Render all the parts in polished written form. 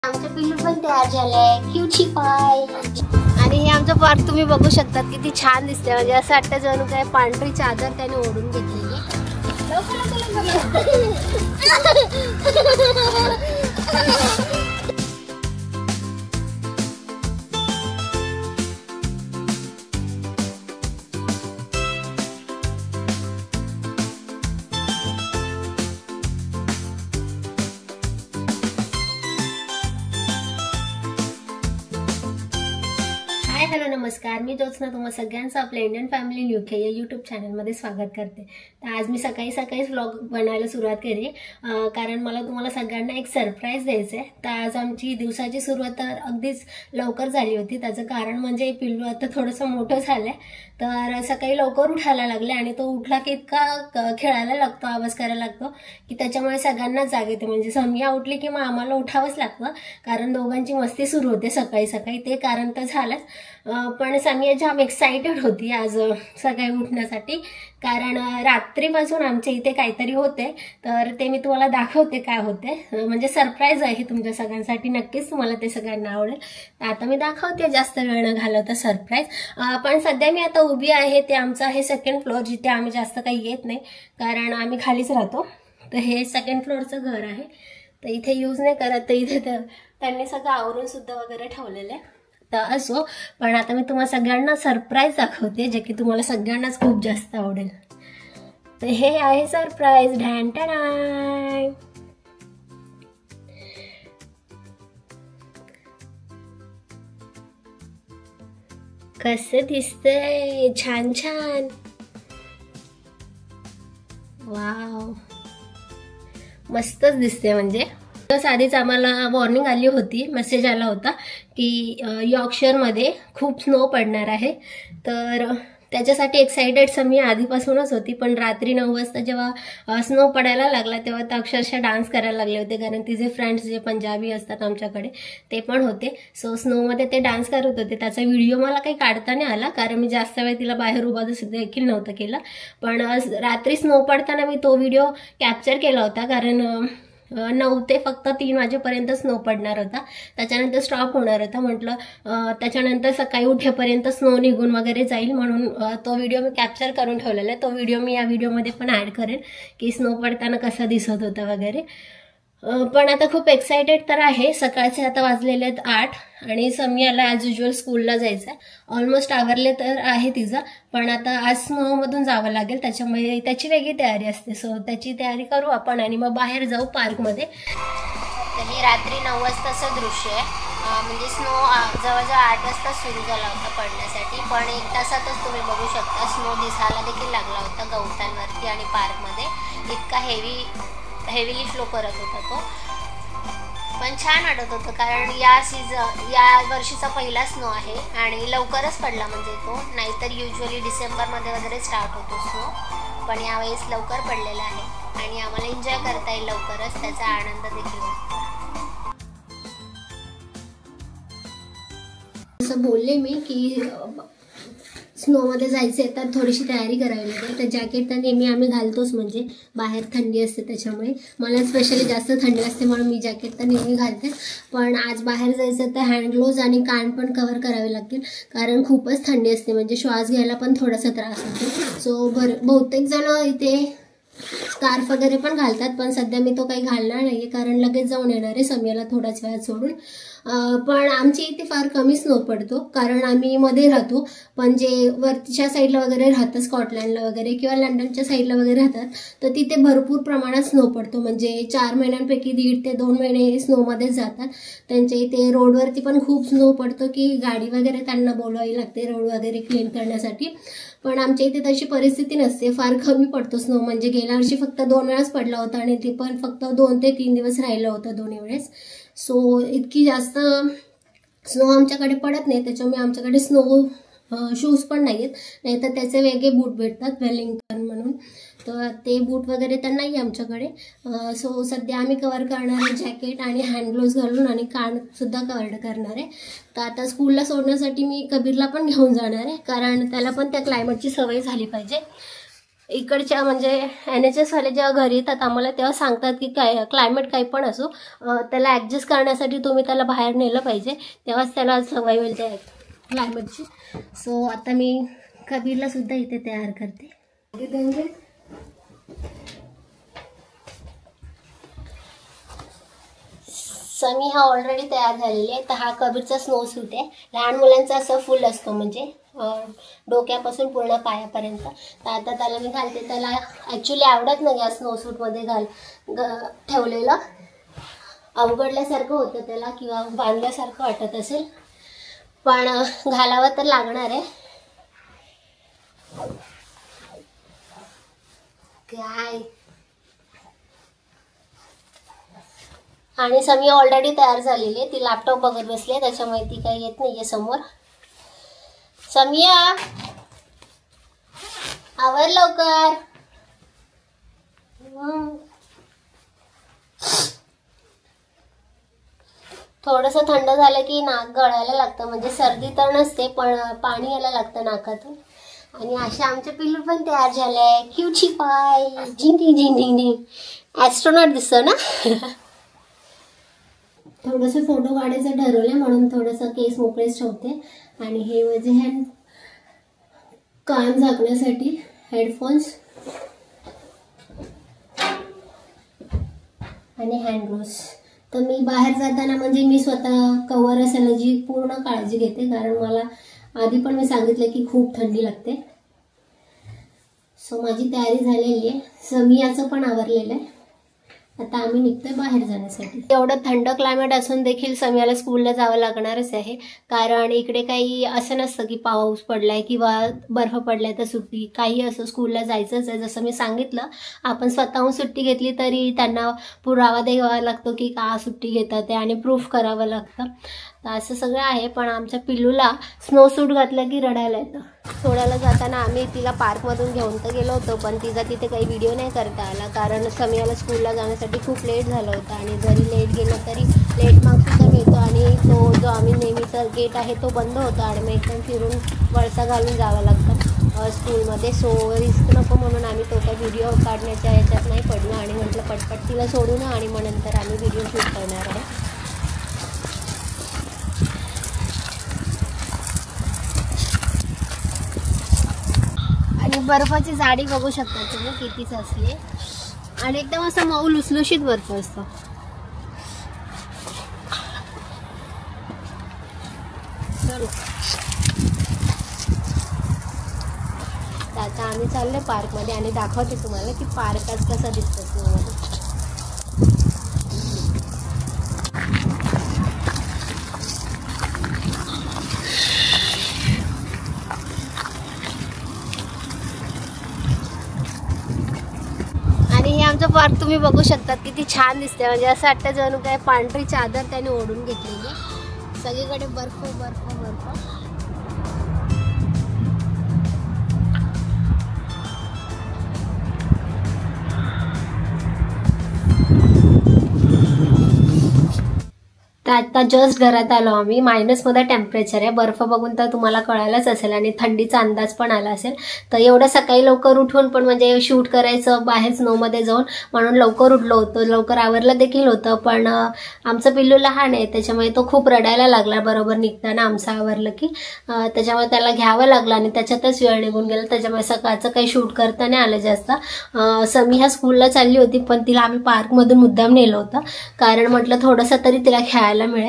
आमचं पिल्लू पण तयार झालंय, क्यूटी पाय. आणि हे आमचं पार्क तुम्ही बघू शकतात किती छान दिसते. म्हणजे असं वाटतं जणू काय पांढरी चादर त्याने ओढून घेतलेली. हॅलो नमस्कार, मी ज्योत्स्ना तुम्हा सगळ्यांचं आपल्या इंडियन फॅमिली न्यूके या यूट्यूब चॅनलमध्ये स्वागत करते. तर आज मी सकाळीच व्लॉग बनवायला सुरुवात केली कारण मला तुम्हाला सगळ्यांना एक सरप्राईज द्यायचं आहे. तर आज आमची दिवसाची सुरुवात तर अगदीच लवकर झाली होती. त्याचं कारण म्हणजे पिल्लू आता थोडंसं मोठं झालं आहे, तर सकाळी लवकर उठायला लागले आणि तो उठला की इतका खेळायला लागतो, आवाज करायला लागतो की त्याच्यामुळे सगळ्यांना जाग येते. म्हणजे समिया उठली की मग आम्हाला उठावंच लागतं कारण दोघांची मस्ती सुरू होते सकाळी. ते कारण तर झालंच, पण समिया जाम एक्साइटेड होती आज सकाळी उठण्यासाठी. कारण रात्रीपासून आमच्या इथे काहीतरी होते, तर ते मी तुम्हाला दाखवते काय होते. म्हणजे सरप्राईज आहे तुमच्या सगळ्यांसाठी, नक्कीच तुम्हाला ते सगळ्यांना आवडेल. तर आता मी दाखवते जास्त वेळ न घालवता सरप्राईज. पण सध्या मी आता उभी आहे, ते आमचं आहे सेकंड फ्लोअर, जिथे आम्ही जास्त काही येत नाही कारण आम्ही खालीच राहतो. तर हे सेकंड फ्लोअरचं घर आहे, तर इथे यूज नाही करत. तर इथे त्यांनी सगळं आवरून सुद्धा वगैरे ठेवलेलं आहे. तर असो, पण आता मी तुम्हाला सगळ्यांना सरप्राईज दाखवते जे की तुम्हाला सगळ्यांनाच खूप जास्त आवडेल. तर हे आहे सरप्राईज. ढॅन. कसं दिसतंय? छान छान. वाव, मस्तच दिसते. म्हणजे आधीच आम्हाला वॉर्निंग आली होती, मेसेज आला होता की यॉर्कशरमध्ये खूप स्नो पडणार आहे. तर त्याच्यासाठी एक्साइटेड मी आधीपासूनच होती. पण रात्री 9 वाजता जेव्हा स्नो पडायला लागला तेव्हा तर अक्षरशः डान्स करायला लागले होते, कारण तिचे फ्रेंड्स जे पंजाबी असतात आमच्याकडे ते पण होते. सो स्नोमध्ये ते डान्स करत होते. त्याचा व्हिडिओ मला काही काढता नाही आला कारण मी जास्त वेळ तिला बाहेर उभा देखील नव्हतं केलं. पण रात्री स्नो पडताना मी तो व्हिडिओ कॅप्चर केला होता, कारण 9 ते फक्त 3 वाजेपर्यंत स्नो पडणार होता, त्याच्यानंतर स्टॉप होणार होता. म्हटलं त्याच्यानंतर सकाळी उठेपर्यंत स्नो निघून वगैरे जाईल, म्हणून तो व्हिडिओ मी कॅप्चर करून ठेवलेला आहे. तो व्हिडिओ मी या व्हिडिओमध्ये पण ॲड करेन की स्नो पडताना कसं दिसत होतं वगैरे. पण आता खूप एक्साइटेड तर आहे. सकाळचे आता वाजलेले आहेत 8 आणि समियाला ॲज युजल स्कूलला जायचं आहे. ऑलमोस्ट आवरले तर आहे तिचं, पण आता आज स्नोमधून जावं लागेल, त्याच्यामुळे त्याची वेगळी तयारी असते. सो त्याची तयारी करू आपण आणि मग बाहेर जाऊ पार्कमध्ये. तर हे रात्री 9 वाजताचं दृश्य आहे. म्हणजे स्नो जवळजवळ 8 वाजता सुरू झाला होता पडण्यासाठी, पण 1 तासातच तुम्ही बघू शकता स्नो दिसायला देखील लागला होता गवतांवरती आणि पार्कमध्ये. इतका हेवीली फ्लो करत होता तो, पण छान वाटत होतं कारण या वर्षीचा पहिला स्नो आहे आणि लवकरच पडला. म्हणजे तो नाहीतर युजली डिसेंबरमध्ये वगैरे स्टार्ट होतो स्नो, पण यावेळेस लवकर पडलेला आहे आणि आम्हाला एन्जॉय करता येईल लवकरच, त्याचा आनंद देखील होतो. असं बोलले मी की स्नोमध्ये जायचं आहे तर थोडीशी तयारी करावी लागेल. तर जॅकेट तर नेहमी आम्ही घालतोच, म्हणजे बाहेर थंडी असते त्याच्यामुळे. मला स्पेशली जास्त थंडी असते म्हणून मी जॅकेट तर नेहमी घालते. पण आज बाहेर जायचं तर हँड ग्लोव्ज आणि कान पण कव्हर करावे लागतील कारण खूपच थंडी असते. म्हणजे श्वास घ्यायला पण थोडासा त्रास होतो. सो बहुतेक जण इथे स्कार्फ वगैरे पण घालतात, पण सध्या मी तो काही घालणार नाही आहे कारण लगेच जाऊन येणार आहे समियाला थोड्याच वेळात सोडून. पण आमची इथे फार कमी स्नो पडतो कारण आम्ही मध्ये राहतो, पण जे वरच्या साईडला वगैरे राहतात, स्कॉटलँडला वगैरे किंवा लंडनच्या साईडला वगैरे राहतात, तर तिथे भरपूर प्रमाणात स्नो पडतो. म्हणजे 4 महिन्यांपैकी 1.5 ते 2 महिने स्नोमध्येच जातात. त्यांच्या इथे रोडवरती पण खूप स्नो पडतो की गाडी वगैरे त्यांना बोलवावी लागते रोड वगैरे क्लीन करण्यासाठी. पण आमच्या इथे तशी परिस्थिती नसते, फार कमी पडतो स्नो. म्हणजे गेल्या वर्षी फक्त 2 वेळाच पडला होता आणि ते पण फक्त 2 ते 3 दिवस राहिलं होतं दोन्ही वेळेस. सो इतकी जास्त स्नो आमच्याकडे पडत नाही, त्याच्यामुळे आमच्याकडे स्नो शूज पण नाही आहेत. नाहीतर त्याचे वेगळे बूट भेटतात वेलिंग्टन म्हणून, तर ते बूट वगैरे तर नाही आमच्याकडे. सो सध्या आम्ही कव्हर करणार आहे जॅकेट आणि हँड ग्लोव्ज घालून आणि कानसुद्धा कव्हर करणार आहे. तर आता स्कूलला सोडण्यासाठी मी कबीरला पण घेऊन जाणार आहे कारण त्याला पण त्या क्लायमेटची सवय झाली पाहिजे. इकडच्या म्हणजे NHS वाले जेव्हा घरी येतात आम्हाला तेव्हा सांगतात की काय क्लायमेट काही पण असो त्याला ॲडजस्ट करण्यासाठी तुम्ही त्याला बाहेर नेलं पाहिजे, तेव्हाच त्याला सवय होईल त्या क्लायमेटची. सो आता मी कबीरला सुद्धा इथे तयार करते. समी हा ऑलरेडी तयार झालेली आहे. तर हा कबीरचा स्नो सूट आहे. लहान मुलांचा असं फुल असतो म्हणजे डोक्यापासून पूर्ण पायापर्यंत. तर आता त्याला मी घालते. त्याला ॲक्च्युली आवडत नाही या स्नो सूटमध्ये ठेवलेलं, अवघडल्यासारखं होतं त्याला किंवा बांधल्यासारखं वाटत असेल, पण घालावं तर लागणार आहे. काय आणि समी ऑलरेडी तयार झालेली आहे. ती लॅपटॉप बघत बसली आहे, त्याच्यामुळे ती काही येत नाहीये समोर. समिया आवर लवकर. थोडंसं थंड झालं की नाक गळायला लागतं, म्हणजे सर्दी तर नसते पण पाणी यायला लागतं नाकातून. आणि अशा आमचे पिल्लू पण तयार झाले. क्यूची पाय झिंग झिंग झिंग झिंग ॲस्ट्रोनॉट दिसतो ना. थोडंसं फोटो काढायचं ठरवलं म्हणून थोडंसं केस मोकळेच ठेवते. आणि हे माझे हँड कान झाकण्यासाठी हेडफोन्स आणि हँड ग्लोव्स. तर मी बाहेर जाताना म्हणजे मी स्वतः कव्हर असायची पूर्ण काळजी घेते, कारण मला आधी पण मी सांगितलं की खूप थंडी लागते. सो माझी तयारी झालेली आहे. समियाचं पण आवरलेलं आहे. आता आम्ही निघतोय बाहेर जाण्यासाठी. एवढं थंड क्लायमेट असून देखील समियाला स्कूलला जावं लागणारच आहे, कारण इकडे काही असं नसतं की पाऊस पडलाय किंवा बर्फ पडलाय तर सुट्टी, काही असं स्कूलला जायचंच आहे. जसं मी सांगितलं, आपण स्वतःहून सुट्टी घेतली तरी त्यांना पुरावा द्यावा लागतो की का सुट्टी घेतात ते आणि प्रूफ करावं लागतं. तर असं सगळं आहे. पण आमच्या पिल्लूला स्नो सूट घातलं की रडायला येतं. सोडायला जाताना आम्ही तिला पार्कमधून घेऊन तर गेलो होतो, पण तिचा तिथे काही व्हिडिओ नाही करता आला, कारण समियाला स्कूलला जाण्यासाठी खूप लेट झालं होतं. आणि जरी लेट गेलं तरी लेट मार्क्ससुद्धा मिळतो आणि तो जो आम्ही नेहमीचा गेट आहे तो बंद होतो आणि मग एकदम फिरून वळसा घालून जावं लागतं स्कूलमध्ये. सो रिस्क नको म्हणून आम्ही तो काही व्हिडिओ काढण्याच्या याच्यात नाही पडलो आणि म्हटलं पटपट तिला सोडून आणि मग नंतर आम्ही व्हिडिओ शूट करणार आहे. आणि बर्फाची जाडी बघू शकता तुम्ही कितीच असली, आणि एकदम असं मऊ लुसलुशीत बर्फ असतो. आता आम्ही चाललोय पार्कमध्ये आणि दाखवते तुम्हाला की पार्क आज कसा दिसतो तुम्हाला. पार्क तुम्ही बघू शकता किती छान दिसते, म्हणजे असं वाटतं जणू काय पांढरी चादर त्याने ओढून घेतलेली, सगळीकडे बर्फ बर्फ बर्फ. आता जस्ट घरात आलो आम्ही. मायनसमध्ये टेम्परेचर आहे. बर्फ बघून तर तुम्हाला कळायलाच असेल आणि थंडीचा अंदाज पण आला असेल. तर एवढं सकाळी लवकर उठून पण म्हणजे शूट करायचं बाहेर स्नोमध्ये जाऊन म्हणून लवकर उठलो होतो, लवकर आवरलं देखील होतं. पण आमचं पिल्लू लहान आहे त्याच्यामुळे तो खूप रडायला लागला बरोबर निघताना आमचं आवरलं की, त्याच्यामुळे त्याला घ्यावं लागलं आणि त्याच्यातच वेळ निघून गेला. त्याच्यामुळे सकाळचं काही शूट करता नाही आलं जास्त. समी ह्या स्कूलला चालली होती पण तिला आम्ही पार्कमधून मुद्दाम नेलं होतं, कारण म्हटलं थोडंसं तरी तिला खेळायला मिळेल.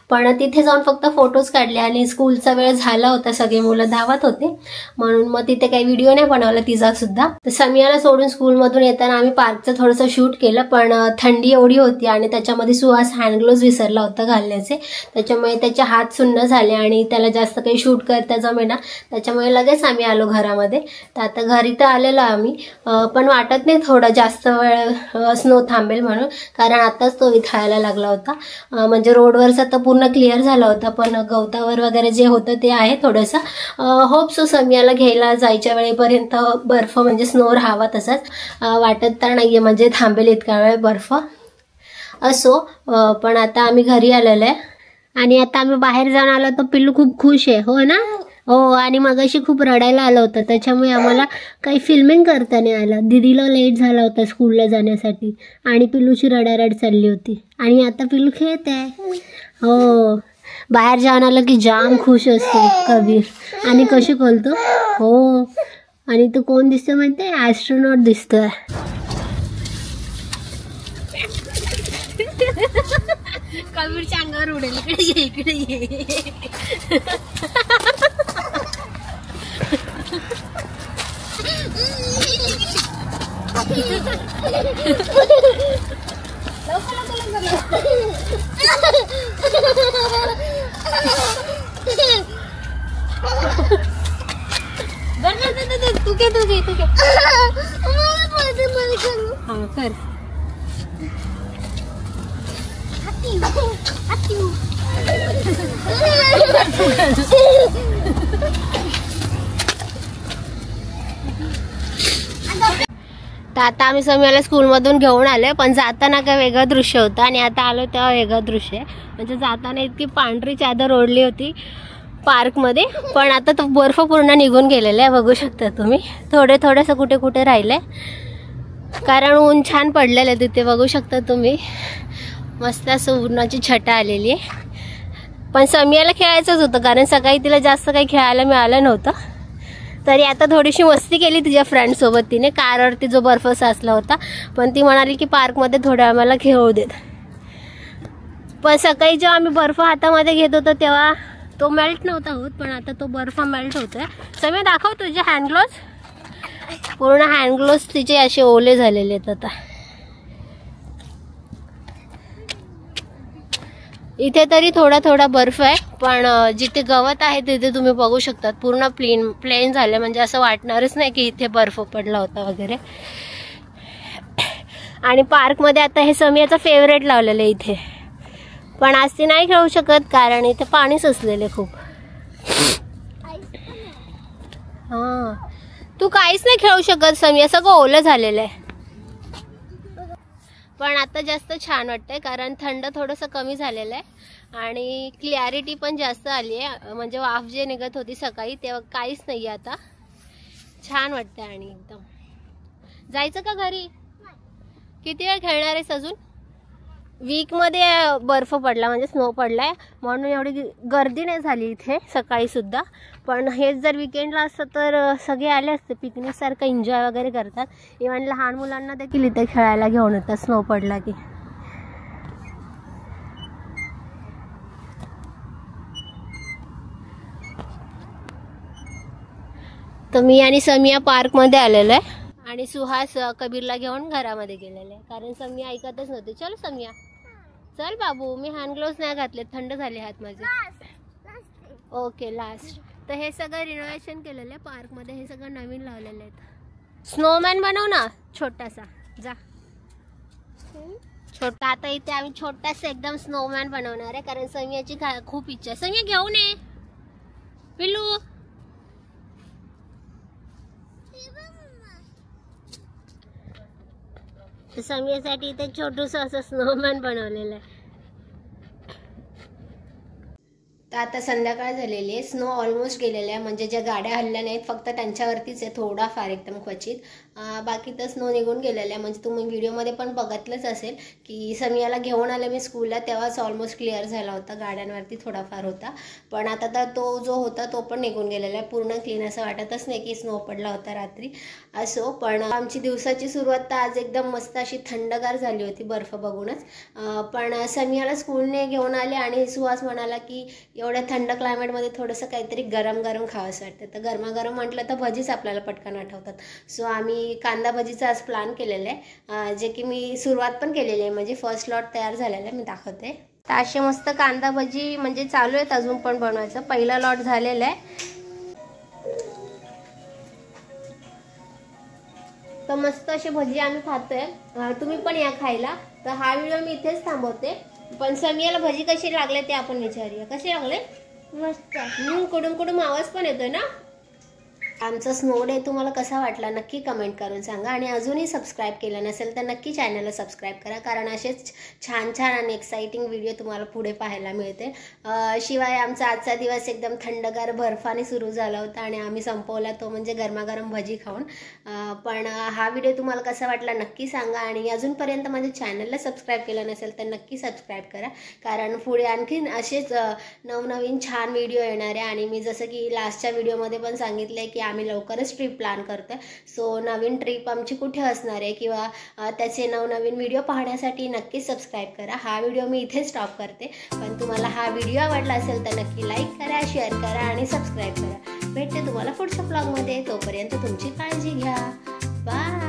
पण तिथे जाऊन फक्त फोटोज काढले आणि स्कूलचा वेळ झाला होता, सगळे मुलं धावत होते म्हणून मग तिथे काही व्हिडिओ नाही बनवला तिचा सुद्धा. तर समियाला सोडून स्कूलमधून येताना आम्ही पार्कचं थोडंसं शूट केलं, पण थंडी एवढी होती आणि त्याच्यामध्ये सुहास हँड ग्लोव्ज विसरला होता घालण्याचे, त्याच्यामुळे त्याचे हात सुन्न झाले आणि त्याला जास्त काही शूट करता जमेना. त्याच्यामुळे लगेच आम्ही आलो घरामध्ये. तर आता घरी तर आलेलो आम्ही, पण वाटत नाही थोडं जास्त वेळ स्नो थांबेल म्हणून, कारण आताच तो विथाळायला लागला होता. म्हणजे रोडवरचा तर पूर्ण क्लिअर झाला होता, पण गवतावर वगैरे जे होतं ते आहे थोडंसं. होप सो समियाला घ्यायला जायच्या वेळेपर्यंत बर्फ म्हणजे स्नो राहावा तसाच. वाटत तर नाहीये म्हणजे थांबेल इतका वेळ बर्फ असो. पण आता आम्ही घरी आलेलो आहे आणि आता आम्ही बाहेर जाऊन आलो तर पिल्लू खूप खुश आहे. हो ना, हो, आणि मगाशी खूप रडायला आलं होतं, त्याच्यामुळे आम्हाला काही फिल्मिंग करता नाही आलं. दीदीला लेट झाला होता स्कूलला जाण्यासाठी आणि पिल्लूची रडारड चालली होती. आणि आता पिल्लू खेळत आहे. हो, बाहेर जाऊन आलं की जाम खुश असतो कबीर. आणि कशी बोलतो. हो, आणि तू कोण दिसतो म्हणते? ॲस्ट्रोनॉट दिसतोय. कबीरच्या अंगावर उडेल. इकडे ये, इकडे ये. तू घे, तू घे, तू घे. हा कर. तर आता आम्ही समीला स्कूलमधून घेऊन आलोय, पण जाताना काय वेगळं दृश्य होतं आणि आता आलो तेव्हा वेगळं दृश्य आहे. म्हणजे जाताना इतकी पांढरी चादर ओढली होती पार्कमध्ये, पण आता तो बर्फ पूर्ण निघून गेलेला आहे. बघू शकता तुम्ही, थोडंसं कुठे कुठे राहिलंय, कारण ऊन छान पडलेलं आहे तिथे. बघू शकता तुम्ही, मस्त असं उन्हाची छटा आलेली आहे. पण समीला खेळायचंच होतं, कारण सकाळी तिला जास्त काही खेळायला मिळालं नव्हतं. तरी आता थोडीशी मस्ती केली तिच्या फ्रेंडसोबत तिने, कारवरती जो बर्फ साचला होता. पण ती म्हणाली की पार्कमध्ये थोड्या आम्हाला खेळू देत. पण सकाळी जेव्हा आम्ही बर्फ हातामध्ये घेत होतो तेव्हा तो मेल्ट नव्हता होत, पण आता तो बर्फ मेल्ट होतोय. समी दाखव तुझे हँडग्लोव्ज. पूर्ण हँडग्लोव्ज तिचे असे ओले झालेले आहेत आता. इथे तरी थोडा बर्फ आहे, पण जिथे गवत आहे तिथे तुम्ही बघू शकतात पूर्ण प्लेन झाले. म्हणजे असं वाटणारच नाही की इथे बर्फ पडला होता वगैरे. आणि पार्कमध्ये आता हे समीयाचं फेवरेट लावलेलं आहे इथे, पण आज ती नाही खेळू शकत कारण इथे पाणी साचलेले खूप. हां, तू काहीच नाही खेळू शकत समीया, सगळं ओलं झालेलं आहे. पण आता जास्त छान वाटतंय कारण थंड थोडंसं कमी झालेलं आहे आणि क्लॅरिटी पण जास्त आली आहे. म्हणजे वाफ जे निघत होती सकाळी तेव्हा काहीच नाही आहे आता. छान वाटतंय. आणि एकदम जायचं का घरी? किती वेळ खेळणार आहेस अजून? वीकमध्ये बर्फ पडला म्हणजे स्नो पडलाय म्हणून एवढी गर्दी नाही झाली इथे सकाळी सुद्धा. पण हेच जर विकेंडला असतं तर सगळे आले असते, पिकनिक सारखं एन्जॉय वगैरे करतात. इव्हन लहान मुलांना देखील इथे खेळायला घेऊन येतात स्नो पडला की. तर मी आणि समिया पार्कमध्ये आलेलो आहे आणि सुहास कबीरला घेऊन घरामध्ये गेलेले आहे कारण समिया ऐकतच नव्हती. चल समिया, चल बाबू, मी हँड ग्लोव्ज नाही घातले, थंड झाले हात माझे. Okay, last. तर हे सगळं रिनोव्हेशन केलेलं आहे पार्कमध्ये, हे सगळं नवीन लावलेलं आहे. स्नोमॅन बनव ना छोटासा, जा छोटा. आता इथे आम्ही छोटासा एकदम स्नोमॅन बनवणार आहे कारण समियाची खूप इच्छा आहे. समिया घेऊन ये पिल्लू. समियासाठी इथे छोटूसं असं स्नोमॅन बनवलेलं आहे. तर आता संध्याकाळ झालेली आहे, स्नो ऑलमोस्ट गेलेलं आहे. म्हणजे ज्या गाड्या हल्ल्या नाहीत फक्त त्यांच्यावरतीच आहे, थोडाफार एकदम क्वचित. बाकी तर स्नो निघून गेलेलं आहे. म्हणजे तुम्ही व्हिडिओमध्ये पण बघितलंच असेल की समियाला घेऊन आले मी स्कूलला तेव्हाच ऑलमोस्ट क्लिअर झाला होता, गाड्यांवरती थोडाफार होता. पण आता तर तो जो होता तो पण निघून गेलेला आहे पूर्ण क्लीन. असं वाटतच नाही की स्नो पडला होता रात्री. असो, पण आमची दिवसाची सुरुवात तर आज एकदम मस्त अशी थंडगार झाली होती बर्फ बघूनच. पण समियाला स्कूलने घेऊन आले आणि सुहास म्हणाला की एवढ्या थंड क्लायमेटमध्ये थोडंसं काहीतरी गरम गरम खावंसं वाटतं. तर गरमागरम म्हटलं तर भजीच आपल्याला पटकन आठवतात. सो आम्ही कांदा भजीचा आज प्लॅन केलेला आहे, जे की मी सुरुवात पण केलेली आहे. म्हणजे फर्स्ट लॉट तयार झालेला आहे, मी दाखवते. तर असे मस्त कांदा भजी म्हणजे चालू आहेत अजून पण बनवायचं. पहिला लॉट झालेला आहे. तर मस्त अशी भजी आम्ही खातोय, तुम्ही पण या खायला. तर हा व्हिडिओ मी इथेच थांबवते. पण समियाला भजी कशी लागले ते आपण विचारूया. कसे लागले? मस्त. कुडून कुडून आवाज पण येतोय ना. आमचा स्नो डे तुम्हाला कसा वाटला नक्की कमेंट करून सांगा आणि अजूनही सबस्क्राईब केलं नसेल तर नक्की चॅनलला सबस्क्राईब करा, कारण असेच छान छान आणि एक्साइटिंग व्हिडिओ तुम्हाला पुढे पाहायला मिळते. शिवाय आमचा आजचा दिवस एकदम थंडगार बर्फाने सुरू झाला होता आणि आम्ही संपवला तो म्हणजे गरमागरम भजी खाऊन. पण हा व्हिडिओ तुम्हाला कसा वाटला नक्की सांगा आणि अजूनपर्यंत माझ्या चॅनलला सबस्क्राईब केलं नसेल तर नक्की सबस्क्राईब करा, कारण पुढे आणखीन असेच नवनवीन छान व्हिडिओ येणार आहे. आणि मी जसं की लास्टच्या व्हिडिओमध्ये पण सांगितलं आहे की आम्ही लवकरच ट्रिप प्लॅन करतो आहे. सो नवीन ट्रिप आमची कुठे असणार आहे किंवा त्याचे नवनवीन व्हिडिओ पाहण्यासाठी नक्की सबस्क्राईब करा. हा व्हिडिओ मी इथे स्टॉप करते, पण तुम्हाला हा व्हिडिओ आवडला असेल तर नक्की लाईक करा, शेअर करा आणि सबस्क्राईब करा. भेटते तुम्हाला पुढच्या ब्लॉगमध्ये. तोपर्यंत तुमची काळजी घ्या. बाय.